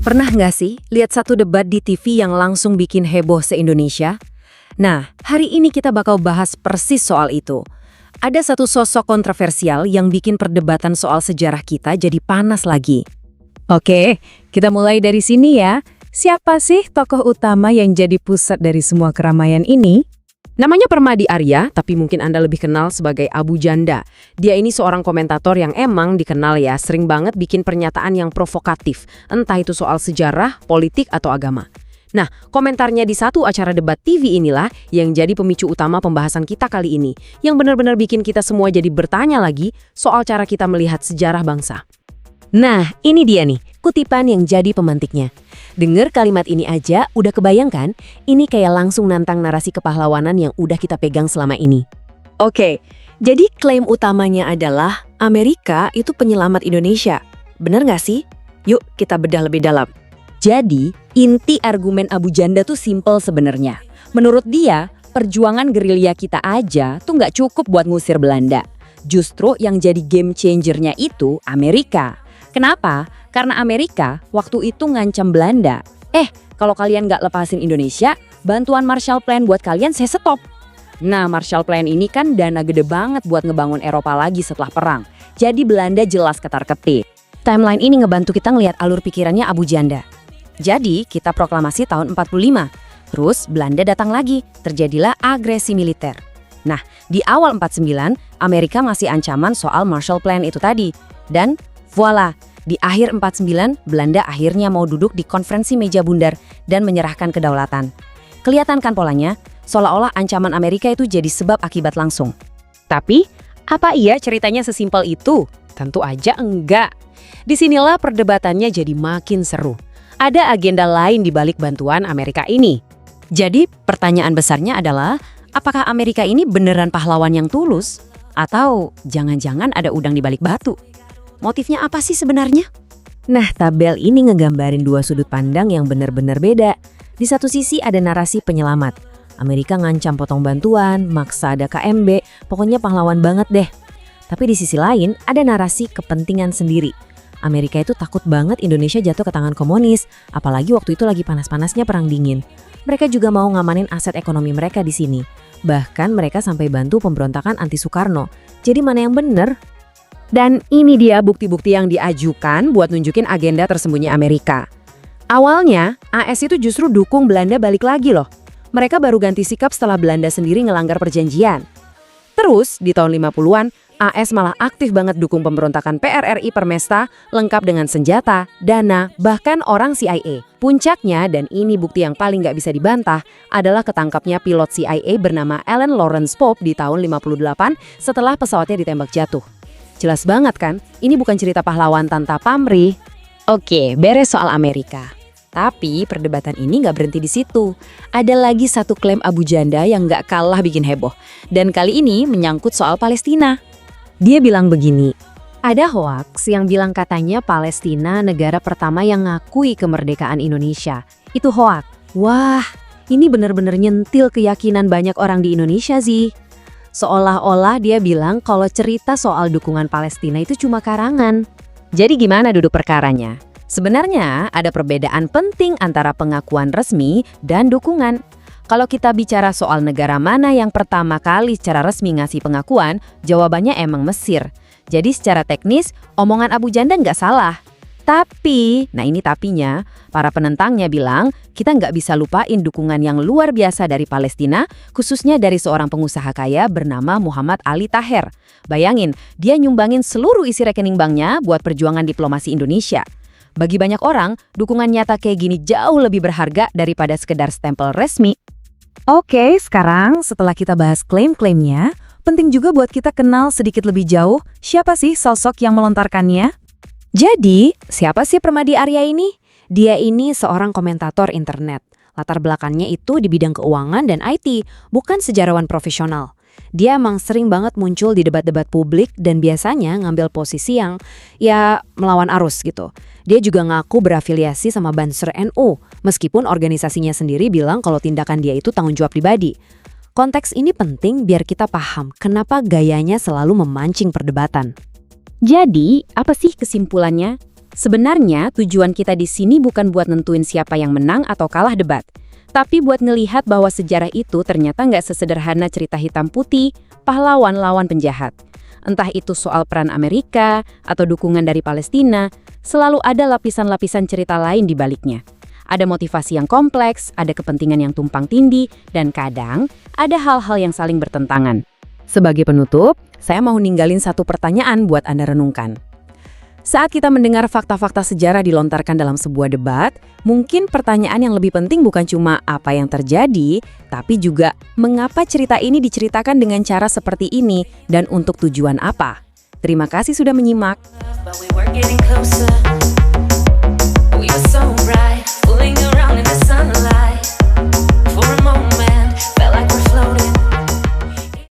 Pernah nggak sih lihat satu debat di TV yang langsung bikin heboh se-Indonesia? Nah, hari ini kita bakal bahas persis soal itu. Ada satu sosok kontroversial yang bikin perdebatan soal sejarah kita jadi panas lagi. Oke, kita mulai dari sini ya. Siapa sih tokoh utama yang jadi pusat dari semua keramaian ini? Namanya Permadi Arya, tapi mungkin Anda lebih kenal sebagai Abu Janda. Dia ini seorang komentator yang emang dikenal ya, sering banget bikin pernyataan yang provokatif, entah itu soal sejarah, politik, atau agama. Nah, komentarnya di satu acara debat TV inilah yang jadi pemicu utama pembahasan kita kali ini, yang benar-benar bikin kita semua jadi bertanya lagi soal cara kita melihat sejarah bangsa. Nah, ini dia nih, kutipan yang jadi pemantiknya. Dengar kalimat ini aja, udah kebayangkan? Ini kayak langsung nantang narasi kepahlawanan yang udah kita pegang selama ini. Oke, jadi klaim utamanya adalah Amerika itu penyelamat Indonesia. Bener nggak sih? Yuk kita bedah lebih dalam. Jadi, inti argumen Abu Janda tuh simpel sebenarnya. Menurut dia, perjuangan gerilya kita aja tuh nggak cukup buat ngusir Belanda. Justru yang jadi game changernya itu Amerika. Kenapa? Karena Amerika waktu itu ngancam Belanda. Kalau kalian nggak lepasin Indonesia, bantuan Marshall Plan buat kalian saya stop. Nah, Marshall Plan ini kan dana gede banget buat ngebangun Eropa lagi setelah perang. Jadi Belanda jelas ketar-ketir. Timeline ini ngebantu kita ngelihat alur pikirannya Abu Janda. Jadi, kita proklamasi tahun 45. Terus Belanda datang lagi, terjadilah agresi militer. Nah, di awal 49, Amerika masih ancaman soal Marshall Plan itu tadi. Dan voila, di akhir 49, Belanda akhirnya mau duduk di konferensi meja bundar dan menyerahkan kedaulatan. Kelihatan kan polanya? Seolah-olah ancaman Amerika itu jadi sebab akibat langsung. Tapi, apa iya ceritanya sesimpel itu? Tentu aja enggak. Disinilah perdebatannya jadi makin seru. Ada agenda lain di balik bantuan Amerika ini. Jadi, pertanyaan besarnya adalah, apakah Amerika ini beneran pahlawan yang tulus? Atau jangan-jangan ada udang di balik batu? Motifnya apa sih sebenarnya? Nah, tabel ini ngegambarin dua sudut pandang yang benar-benar beda. Di satu sisi ada narasi penyelamat. Amerika ngancam potong bantuan, maksa ada KMB, pokoknya pahlawan banget deh. Tapi di sisi lain ada narasi kepentingan sendiri. Amerika itu takut banget Indonesia jatuh ke tangan komunis, apalagi waktu itu lagi panas-panasnya perang dingin. Mereka juga mau ngamanin aset ekonomi mereka di sini. Bahkan mereka sampai bantu pemberontakan anti Soekarno. Jadi mana yang bener? Dan ini dia bukti-bukti yang diajukan buat nunjukin agenda tersembunyi Amerika. Awalnya, AS itu justru dukung Belanda balik lagi loh. Mereka baru ganti sikap setelah Belanda sendiri ngelanggar perjanjian. Terus, di tahun 50-an, AS malah aktif banget dukung pemberontakan PRRI Permesta, lengkap dengan senjata, dana, bahkan orang CIA. Puncaknya, dan ini bukti yang paling nggak bisa dibantah, adalah ketangkapnya pilot CIA bernama Alan Lawrence Pope di tahun 58 setelah pesawatnya ditembak jatuh. Jelas banget kan, ini bukan cerita pahlawan tanpa pamrih. Oke, beres soal Amerika. Tapi perdebatan ini nggak berhenti di situ. Ada lagi satu klaim Abu Janda yang nggak kalah bikin heboh. Dan kali ini menyangkut soal Palestina. Dia bilang begini, ada hoaks yang bilang katanya Palestina negara pertama yang ngakui kemerdekaan Indonesia. Itu hoaks. Wah, ini benar-benar nyentil keyakinan banyak orang di Indonesia sih. Seolah-olah dia bilang kalau cerita soal dukungan Palestina itu cuma karangan. Jadi gimana duduk perkaranya? Sebenarnya ada perbedaan penting antara pengakuan resmi dan dukungan. Kalau kita bicara soal negara mana yang pertama kali secara resmi ngasih pengakuan, jawabannya emang Mesir. Jadi secara teknis, omongan Abu Janda nggak salah. Tapi, nah ini tapinya, para penentangnya bilang kita nggak bisa lupain dukungan yang luar biasa dari Palestina, khususnya dari seorang pengusaha kaya bernama Muhammad Ali Taher. Bayangin, dia nyumbangin seluruh isi rekening banknya buat perjuangan diplomasi Indonesia. Bagi banyak orang, dukungan nyata kayak gini jauh lebih berharga daripada sekedar stempel resmi. Oke, sekarang setelah kita bahas klaim-klaimnya, penting juga buat kita kenal sedikit lebih jauh siapa sih sosok yang melontarkannya. Jadi, siapa sih Permadi Arya ini? Dia ini seorang komentator internet. Latar belakangnya itu di bidang keuangan dan IT, bukan sejarawan profesional. Dia emang sering banget muncul di debat-debat publik dan biasanya ngambil posisi yang melawan arus gitu. Dia juga ngaku berafiliasi sama Banser NU, meskipun organisasinya sendiri bilang kalau tindakan dia itu tanggung jawab pribadi. Konteks ini penting biar kita paham kenapa gayanya selalu memancing perdebatan. Jadi, apa sih kesimpulannya? Sebenarnya tujuan kita di sini bukan buat nentuin siapa yang menang atau kalah debat, tapi buat ngelihat bahwa sejarah itu ternyata nggak sesederhana cerita hitam putih, pahlawan lawan penjahat. Entah itu soal peran Amerika atau dukungan dari Palestina, selalu ada lapisan-lapisan cerita lain di baliknya. Ada motivasi yang kompleks, ada kepentingan yang tumpang tindih, dan kadang ada hal-hal yang saling bertentangan. Sebagai penutup, saya mau ninggalin satu pertanyaan buat Anda renungkan. Saat kita mendengar fakta-fakta sejarah dilontarkan dalam sebuah debat, mungkin pertanyaan yang lebih penting bukan cuma apa yang terjadi, tapi juga mengapa cerita ini diceritakan dengan cara seperti ini dan untuk tujuan apa. Terima kasih sudah menyimak. But we were getting closer.